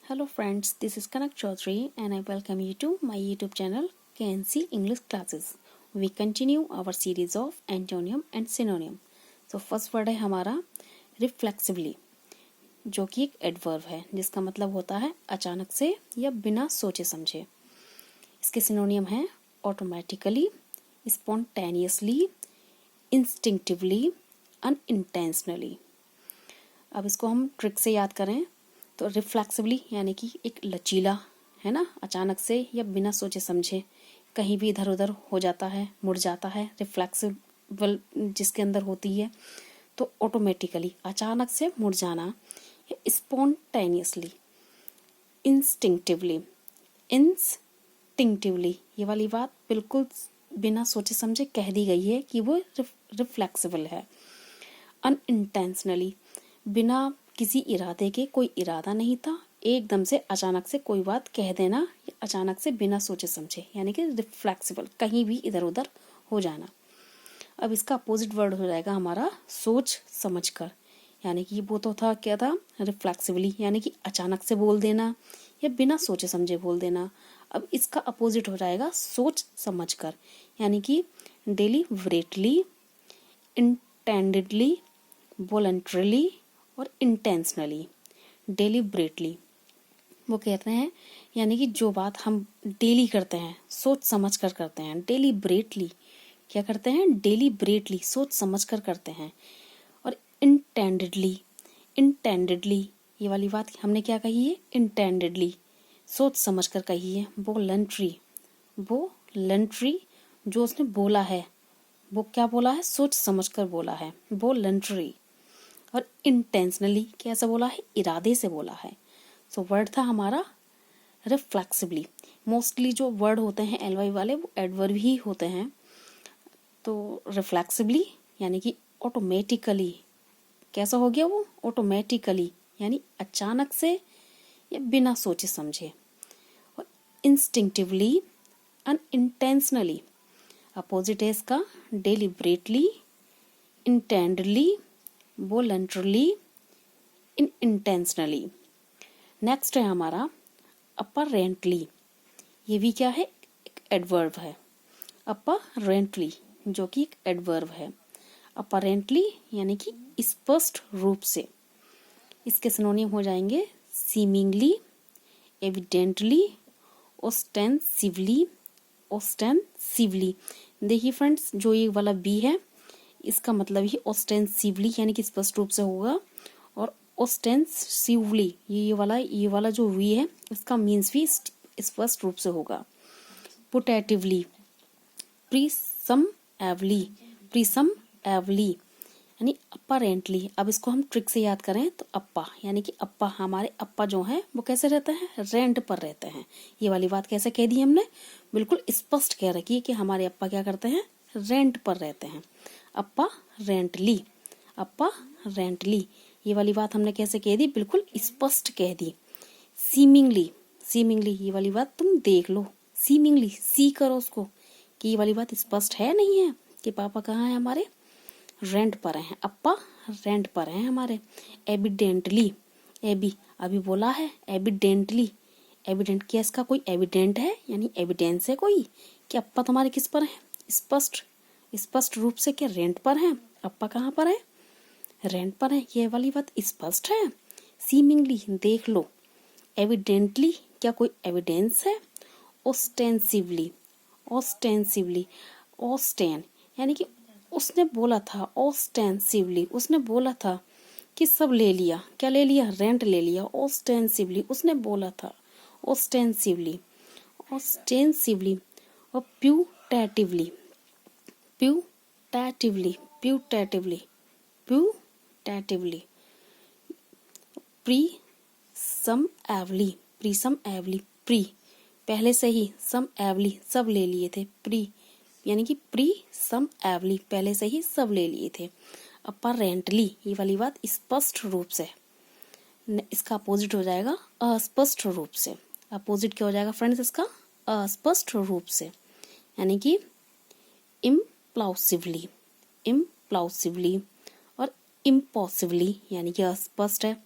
Hello friends, this is Kanak Chaudhary and I welcome you to my YouTube channel KNC English Classes. We continue our series of antonym and synonym. So first word है हमारा reflexively, जो कि एक adverb है जिसका मतलब होता है अचानक से या बिना सोचे समझे। इसके सिनोनियम है automatically, spontaneously, instinctively, unintentionally. अब इसको हम ट्रिक से याद करें तो रिफ्लेक्सिवली यानी कि एक लचीला है ना, अचानक से या बिना सोचे समझे कहीं भी इधर उधर हो जाता है, मुड़ जाता है, रिफ्लेक्सिबल जिसके अंदर होती है। तो ऑटोमेटिकली अचानक से मुड़ जाना, स्पॉन्टेनियसली, इंस्टिंक्टिवली ये वाली बात बिल्कुल बिना सोचे समझे कह दी गई है कि वो रिफ्लेक्सिबल है। अनइंटेंशनली बिना किसी इरादे के, कोई इरादा नहीं था, एकदम से अचानक से कोई बात कह देना, अचानक से बिना सोचे समझे यानी कि रिफ्लेक्सिबल, कहीं भी इधर उधर हो जाना। अब इसका अपोजिट वर्ड हो जाएगा हमारा सोच समझकर, यानी कि वो तो था क्या था, रिफ्लेक्सिवली यानी कि अचानक से बोल देना या बिना सोचे समझे बोल देना। अब इसका अपोजिट हो जाएगा सोच समझकर, यानी कि डेलिबरेटली, इंटेंडेडली, वॉलंटरली और इंटेंशनली। डेलिबरेटली वो कहते हैं यानी कि जो बात हम डेली करते हैं, सोच समझ कर करते हैं। डेलिबरेटली क्या करते हैं, डेलिबरेटली सोच समझ कर करते हैं। और इंटेंडेडली, इंटेंडेडली ये वाली बात हमने क्या कही है, इंटेंडेडली सोच समझ कर कही है। वॉलंटरी, वॉलंटरी जो उसने बोला है वो क्या बोला है, सोच समझ कर बोला है, वॉलंटरी। और इंटेंशनली कैसे बोला है, इरादे से बोला है। सो वर्ड था हमारा रिफ्लेक्सिवली। मोस्टली जो वर्ड होते हैं एलवाई वाले वो एडवर्ब ही होते हैं। तो रिफ्लेक्सिवली यानी कि ऑटोमेटिकली, कैसा हो गया वो, ऑटोमेटिकली यानी अचानक से या बिना सोचे समझे। और इंस्टिंक्टिवली, अनइंटेंशनली अपोजिट है इसका, डेलिबरेटली, इंटेंडली, वॉलंटरली, इंटेंशनली। नेक्स्ट है हमारा अपरेंटली। ये भी क्या है, एक एडवर्ब है। अपरेंटली जो कि एक एडवर्ब है। अपरेंटली यानी कि स्पष्ट रूप से। इसके सिनोनियम हो जाएंगे सीमिंगली, एविडेंटली, ऑस्टेंसिवली, ऑस्टेंसिवली। देखिए फ्रेंड्स, जो ये वाला बी है इसका मतलब ही ऑस्टेंसिवली यानी कि स्पष्ट रूप से होगा। और ऑस्टेंसिवली ये वाला जो वी है इसका मीन्स भी स्पष्ट रूप से होगा। पुटेटिवली, प्रीसमएवली, प्रीसमएवली यानी अपरेंटली। अब इसको हम ट्रिक से याद करें तो अप्पा यानी कि अप्पा, हमारे अप्पा जो हैं वो कैसे रहते हैं, रेंट पर रहते हैं। ये वाली बात कैसे कह दी हमने, बिल्कुल स्पष्ट कह रखी है कि हमारे अप्पा क्या करते हैं, रेंट पर रहते हैं। अप्पा रेंटली, अप्पा रेंटली ये वाली बात हमने कैसे कह दी, बिल्कुल स्पष्ट कह दी। सीमिंगली, सीमिंगली ये वाली बात तुम देख लो, सीमिंगली सी करो उसको कि ये वाली बात स्पष्ट है नहीं है कि पापा कहाँ है हमारे, रेंट पर हैं, अप्पा रेंट पर हैं हमारे। एविडेंटली, एबी अभी बोला है, एविडेंटली, एविडेंट क्या इसका कोई एविडेंट है यानी एविडेंस है कोई कि अप्पा तुम्हारे किस पर है, स्पष्ट, स्पष्ट रूप से क्या रेंट पर है, अप्पा कहाँ पर है, रेंट पर है, ये वाली बात स्पष्ट है। सीमिंगली देख लो, एविडेंटली क्या कोई एविडेंस है, ऑस्टेंसिवली, ऑस्टेंसिवली, ऑस्टेन यानी कि उसने बोला था, ऑस्टेंसिवली उसने बोला था कि सब ले लिया, क्या ले लिया, रेंट ले लिया। ऑस्टेंसिवली उसने बोला था, ऑस्टेंसिवली, ऑस्टेंसिवली। और प्यूटेटिवली, प्यूटेटिवली, प्यूटेटिवली, प्यूटेटिवली। प्रीसमएवली, प्रीसमएवली, प्री पहले से ही, समएवली सब ले लिए थे, प्री यानी कि प्रीसमएवली पहले से ही सब ले लिए थे। अपरेंटली ये वाली बात स्पष्ट रूप से, इसका अपोजिट हो जाएगा अस्पष्ट रूप से। अपोजिट क्या हो जाएगा फ्रेंड्स इसका, अस्पष्ट रूप से यानी कि इम्प्लॉसिवली, इम्प्लॉसिवली। और इम्पॉसिबली यानी कि अस्पष्ट है,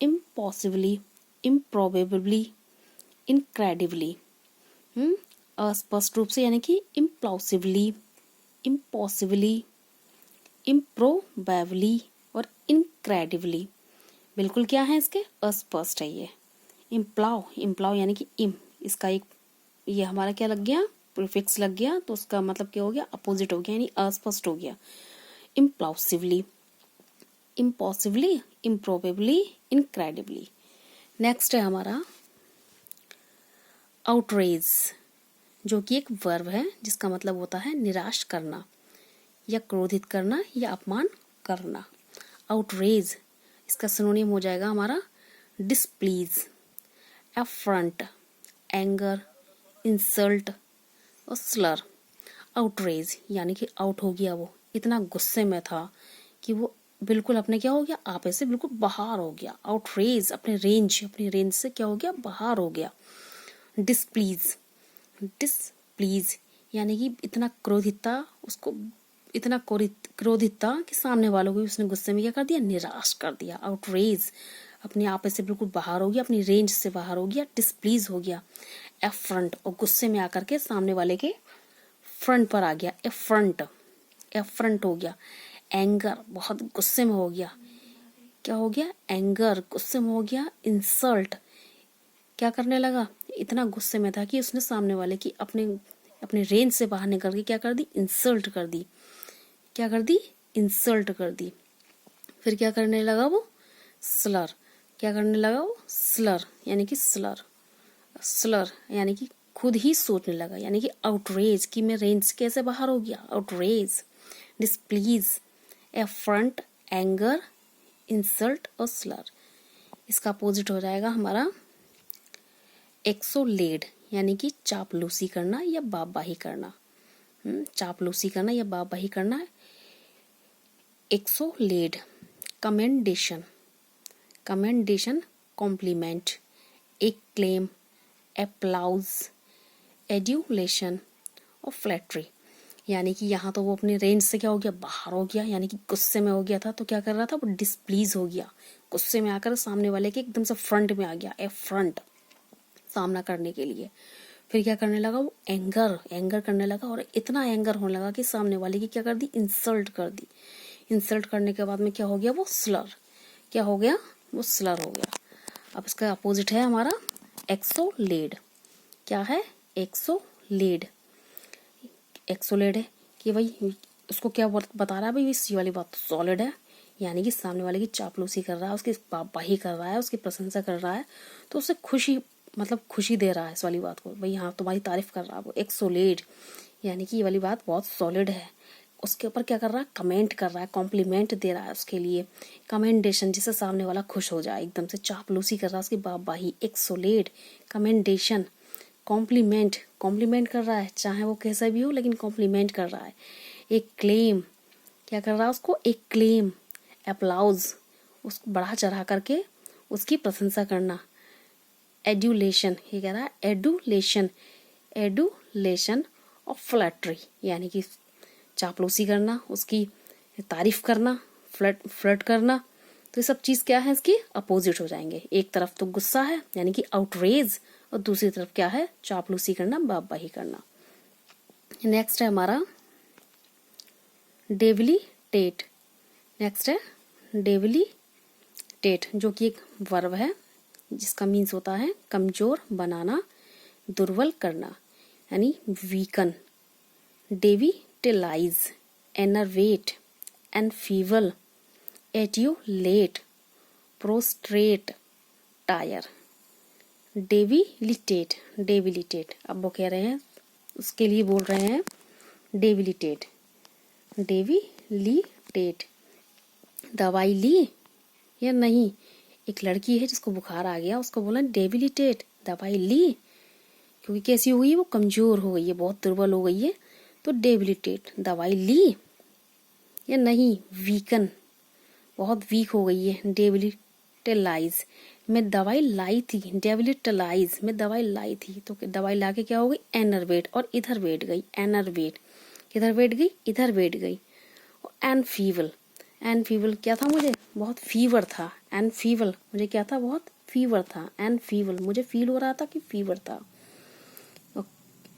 इम्पॉसिबली, इम्प्रोबेबली, इनक्रेडिबली, अस्पष्ट रूप से यानी कि इम्प्लॉसिबली, इम्पॉसिबली, इम्प्रोबेबली और इनक्रेडिबली। बिल्कुल क्या है इसके, अस्पष्ट है ये। इम्प्लाउ यानी कि इसका एक ये हमारा क्या लग गया, प्रीफिक्स लग गया, तो उसका मतलब क्या हो गया, अपोजिट हो गया, यानी अस्पष्ट हो गया। इम्प्लॉसिवली, इम्पॉसिबली, इम्प्रोबेबली, इनक्रेडिबली। नेक्स्ट है हमारा आउटरेज, जो कि एक वर्ब है जिसका मतलब होता है निराश करना या क्रोधित करना या अपमान करना। आउटरेज इसका सिनोनिम हो जाएगा हमारा डिसप्लीज, अफ्रंट, एंगर, इंसल्ट और स्लर। आउटरेज यानी कि आउट हो गया, वो इतना गुस्से में था कि वो बिल्कुल अपने क्या हो गया, आपे से बिल्कुल बाहर हो गया। आउटरेज अपने रेंज से क्या हो गया, बाहर हो गया। डिसप्लीज, डिसप्लीज यानी कि इतना क्रोधित था, उसको इतना क्रोधित था कि सामने वालों को उसने गुस्से में क्या कर दिया, निराश कर दिया। आउटरेज अपने आप से बिल्कुल बाहर हो गया, अपनी रेंज से बाहर हो गया, डिसप्लीज हो गया। एफ्रंट और गुस्से में आकर के सामने वाले के फ्रंट पर आ गया, एफ्रंट हो गया। एंगर बहुत गुस्से में हो गया, क्या हो गया, एंगर गुस्से में हो गया। इंसल्ट क्या करने लगा, इतना गुस्से में था कि उसने सामने वाले की अपने रेंज से बाहर निकल के क्या कर दी, इंसल्ट कर दी। क्या कर दी, इंसल्ट कर दी। फिर क्या करने लगा वो, स्लर, क्या करने लगा वो, स्लर यानी कि स्लर यानी कि खुद ही सोचने लगा, यानी कि आउटरेज कि मैं रेंज से कैसे बाहर हो गया। Outrage, displease, affront, anger, insult और स्लर। इसका अपोजिट हो जाएगा हमारा एक्सोलेड, यानी कि चापलूसी करना या बाबाही करना। चापलूसी करना या बाबाही करना। एक्सोलेड, कमेंडेशन, कॉम्प्लीमेंट, एक्लेम, एप्लाउज, एड्यूलेशन और फ्लैटरी। यानी कि यहाँ तो वो अपने रेंज से क्या हो गया, बाहर हो गया, यानी कि गुस्से में हो गया था, तो क्या कर रहा था वो, डिसप्लीज हो गया, गुस्से में आकर सामने वाले के एकदम से फ्रंट में आ गया, फ्रंट सामना करने के लिए। फिर क्या करने लगा वो, एंगर करने लगा, और इतना एंगर होने लगा कि सामने वाले की क्या कर दी, इंसल्ट कर दी। इंसल्ट करने के बाद में क्या हो गया, वो स्लर, क्या हो गया, वो स्लर हो गया। अब इसका अपोजिट है हमारा एक्सोलेड। क्या है, एक्सोलेड, एक्सोलेड है कि भाई उसको क्या बता रहा है, भाई इस वाली बात तो सॉलिड है, यानी कि सामने वाले की चापलूसी कर रहा है, उसकी बाही कर रहा है, उसकी प्रशंसा कर रहा है, तो उससे खुशी दे रहा है इस वाली बात को, भाई हाँ तुम्हारी तारीफ कर रहा है वो। एक्सोलेड यानी कि ये वाली बात बहुत सॉलिड है, उसके ऊपर क्या कर रहा है, कमेंट कर रहा है, कॉम्प्लीमेंट दे रहा है उसके लिए, कमेंडेशन, जिससे सामने वाला खुश हो जाए, एकदम से चापलूसी कर रहा है उसकी बाही। एक्सोलेड, कमेंडेशन, कॉम्प्लीमेंट कर रहा है, चाहे वो कैसा भी हो लेकिन कॉम्प्लीमेंट कर रहा है। एक क्लेम, क्या कर रहा है उसको, एक क्लेम, अप्लाउज, उसको बढ़ा चढ़ा करके उसकी प्रशंसा करना। एड्यूलेशन, ये कह रहा है एडुलेशन और फ्लैटरी, यानी कि चापलूसी करना, उसकी तारीफ करना, फ्लर्ट करना। तो ये सब चीज़ क्या है, इसकी अपोजिट हो जाएंगे। एक तरफ तो गुस्सा है यानी कि आउटरेज, और दूसरी तरफ क्या है, चापलूसी करना, बाबाही करना। नेक्स्ट है हमारा डेबिलिटेट। नेक्स्ट है डेबिलिटेट, जो कि एक वर्ब है जिसका मीन्स होता है कमजोर बनाना, दुर्बल करना, यानी weaken. Devitalize, enervate, enfeeble, etiolate, prostrate, tire. Debilitate अब वो कह रहे हैं, उसके लिए बोल रहे हैं डेबिलिटेट। दवाई ली या नहीं, एक लड़की है जिसको बुखार आ गया, उसको बोला डेबिलिटेट, दवाई ली, क्योंकि कैसी हो गई है, वो कमजोर हो गई है, बहुत दुर्बल हो गई है, तो डेबिलिटेट, दवाई ली या नहीं, वीकन, बहुत वीक हो गई है। डेबिलिटेलाइज, मैं दवाई लाई थी, डेबिलिटेलाइज में दवाई लाई थी, तो दवाई ला के क्या हो गई, एनर्वेट, और इधर बैठ गई, एनर्वेट, किधर बैठ गई, इधर बैठ गई। और एनफीवल क्या था, मुझे बहुत फीवर था, एनफीवल मुझे क्या था, बहुत फीवर था, एंड फीवल मुझे फील हो रहा था कि फीवर था,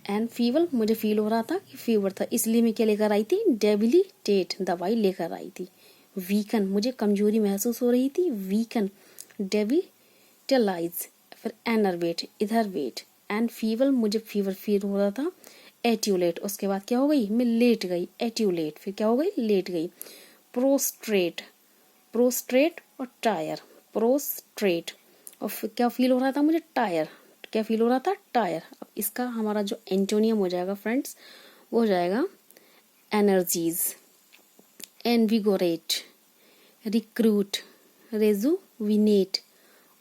एंड फीवल मुझे फील हो रहा था कि फीवर था, इसलिए मैं क्या लेकर आई थी, डेबिलिटेट दवाई लेकर आई थी। वीकन मुझे कमजोरी महसूस हो रही थी, वीकन, डेबिटलाइज, फिर एनरवेट इधर वेट, एंड फीवल मुझे फीवर फील हो रहा था, एट्यूलेट उसके बाद क्या हो गई, मैं लेट गई, एट्यूलेट फिर क्या हो गई, लेट गई, प्रोस्ट्रेट, प्रोस्ट्रेट और टायर, प्रोस्ट्रेट और फिर क्या फील हो रहा था मुझे, टायर, क्या फील हो रहा था, टायर। अब इसका हमारा जो एंटोनियम हो जाएगा फ्रेंड्स वो हो जाएगा एनर्जीज, एनविगोरेट, रिक्रूट, रेजुविनेट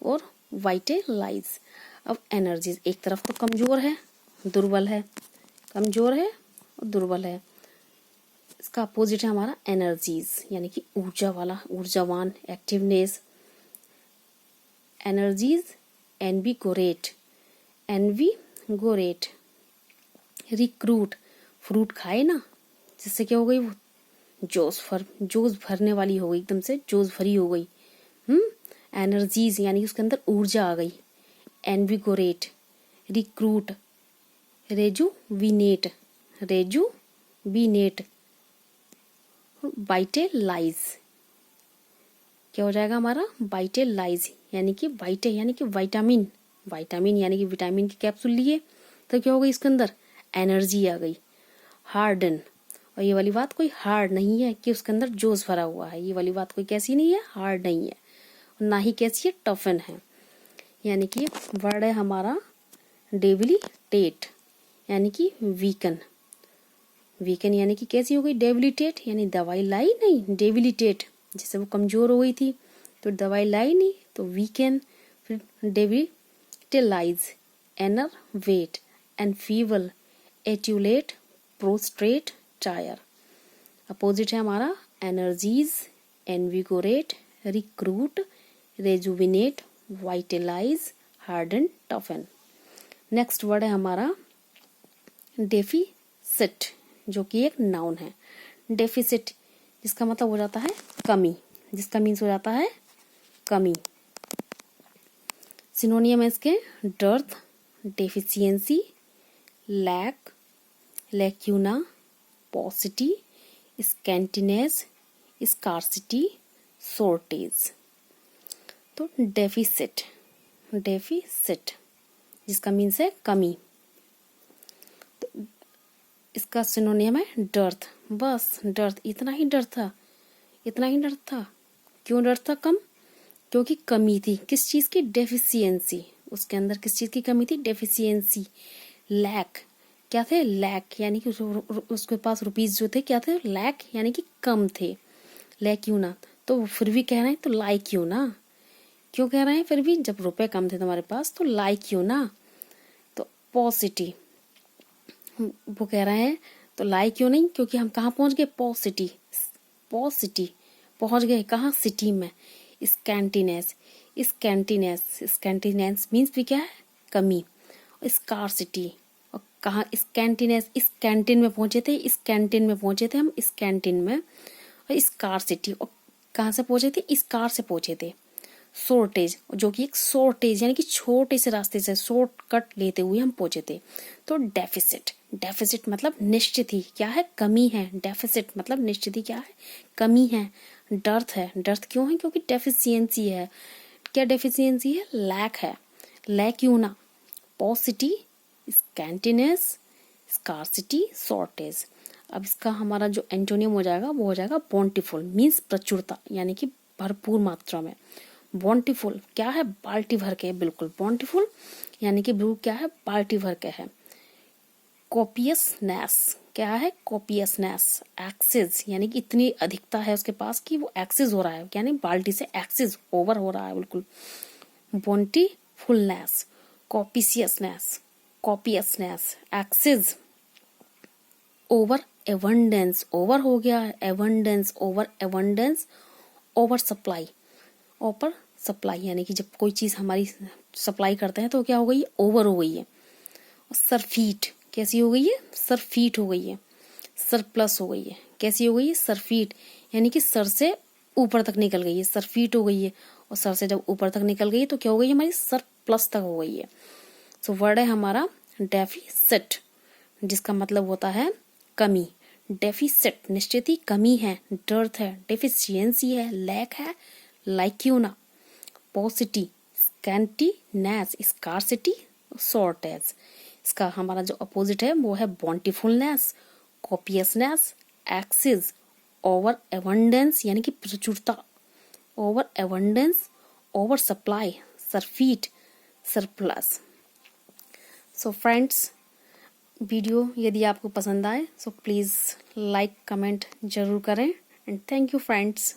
और वाइटलाइज। अब एनर्जीज एक तरफ तो कमजोर है, दुर्बल है, कमजोर है और दुर्बल है, इसका अपोजिट है हमारा एनर्जीज यानी कि ऊर्जा वाला, ऊर्जावान, एक्टिवनेस, एनर्जीज, एनविगोरेट, एनविगोरेट, रिक्रूट, फ्रूट खाए ना जिससे क्या हो गई, वो जोश भरने वाली हो गई, एकदम से जोश भरी हो गई। एनर्जीज यानी कि उसके अंदर ऊर्जा आ गई, एनविगोरेट, रिक्रूट, रेजुविनेट, रेजुविनेट, वाइटलाइज, क्या हो जाएगा हमारा, वाइटलाइज यानी कि वाइटे यानी कि विटामिन, विटामिन यानी कि विटामिन की कैप्सूल लिए तो क्या हो गई, इसके अंदर एनर्जी आ गई। हार्डन, और ये वाली बात कोई हार्ड नहीं है कि उसके अंदर जोश भरा हुआ है, ये वाली बात कोई कैसी नहीं है, हार्ड नहीं है, ना ही कैसी है, टफन है। यानी कि वर्ड है हमारा डेबिलिटेट यानी कि वीकन, वीकन यानी कि कैसी हो गई, डेबिलिटेट यानी दवाई लाई नहीं, डेबिलिटेट जैसे वो कमजोर हो गई थी तो दवाई लाई नहीं तो वीकन, फिर डेबिलिटेलाइज, एनरवेट, एनफीवल, एट्यूलेट, प्रोस्ट्रेट, टायर। अपोजिट है हमारा energies, एनविगोरेट, recruit, rejuvenate, वाइटलाइज, harden, टफन। Next word है हमारा डेफिसिट जो कि एक नाउन है। डेफिसिट जिसका मतलब हो जाता है कमी, जिसका मीन्स हो जाता है कमी। सिनोनियम है इसके dearth, deficiency, lack, lacuna, paucity, scantiness, scarcity, shortage. तो डेफिसिट, डेफिसिट जिसका मीन्स है कमी, तो इसका सिनोनियम है डर्थ, बस डर्थ, इतना ही डर था, इतना ही डर था। क्यों डर था कम, क्योंकि कमी थी किस चीज की, डेफिशिएंसी, उसके अंदर किस चीज की कमी थी, डेफिशिएंसी। लैक क्या थे, लैक यानी कि उसके पास रुपीज जो थे क्या थे, लैक यानी कि कम थे। लैक क्यों ना, तो फिर भी कह रहे हैं तो लाइक क्यों ना, क्यों कह रहे हैं फिर भी, जब रुपए कम थे तुम्हारे पास तो लाइक क्यों ना। तो पॉसिटी, वो कह रहे हैं तो लाइक क्यों नहीं, क्योंकि हम कहाँ पहुंच गए, पॉसिटी, पॉसिटी पहुंच गए कहाँ, सिटी में। स्कैंटीनेस, स्कैंटीनेस, स्कैंटीनेस मीन्स भी क्या है, कमी। स्कार्सिटी, और कहाँ, इस कैंटीनेस, इस कैंटीन में पहुंचे थे, इस कैंटीन में पहुंचे थे हम, इस कैंटीन में। और स्कार्सिटी, और कहाँ से पहुंचे थे, इस कार से पहुंचे थे। शॉर्टेज जो कि एक शॉर्टेज यानी कि छोटे से रास्ते से शॉर्टकट लेते हुए हम पहुंचे थे। तो डेफिसिट, डेफिसिट मतलब निश्चित ही क्या है, कमी है। डेफिसिट मतलब निश्चित ही क्या है, कमी है। डर्थ है, डर्थ क्यों है, क्योंकि डेफिशिएंसी है। क्या डेफिशिएंसी है, लैक है, लैक क्यों ना। Paucity, scantiness, scarcity, shortage. अब इसका हमारा जो एंटोनियम हो जाएगा वो हो जाएगा बोंटिफुल, मीन्स प्रचुरता यानी कि भरपूर मात्रा में। बोंटिफुल क्या है, बाल्टी भर के, बिल्कुल बोंटिफुल यानी कि बिल्कुल क्या है, बाल्टी भर के है। कॉपियसनेस क्या है, कॉपियसनेस। एक्सेस यानी कि इतनी अधिकता है उसके पास कि वो एक्सेस हो रहा है, यानी बाल्टी से एक्सेस ओवर हो रहा है बिल्कुल। बोंटीफुलनेस, कॉपियसनेस, कॉपियसनेस, एक्सेस, ओवर एबंडेंस, ओवर हो गया, abundance, over abundance, over supply, over supply यानी कि जब कोई चीज हमारी सप्लाई करते हैं तो क्या हो गई, ओवर हो गई है। सरफीट कैसी हो गई है, सरफीट हो गई है। सरप्लस हो गई है, कैसी हो गई है, सरफीट यानी कि सर से ऊपर तक निकल गई है, सरफीट हो गई है। और सर से जब ऊपर तक निकल गई तो क्या हो गई हमारी, सरप्लस तक हो गई है। सो वर्ड है हमारा डेफिसिट, जिसका मतलब होता है कमी। डेफिसिट निश्चित ही कमी है, डर्थ है, डेफिशिएंसी है, लैक है, लाइक्यूना, पॉसिटी, स्कैंटीनेस, स्कार्सिटी, शॉर्टेज। इसका हमारा जो अपोजिट है वो है bountifulness, copiousness, excess, over abundance यानी कि प्रचुरता, over abundance, over supply, surfeit, surplus. So friends, video यदि आपको पसंद आए सो प्लीज़ लाइक कमेंट जरूर करें एंड थैंक यू फ्रेंड्स।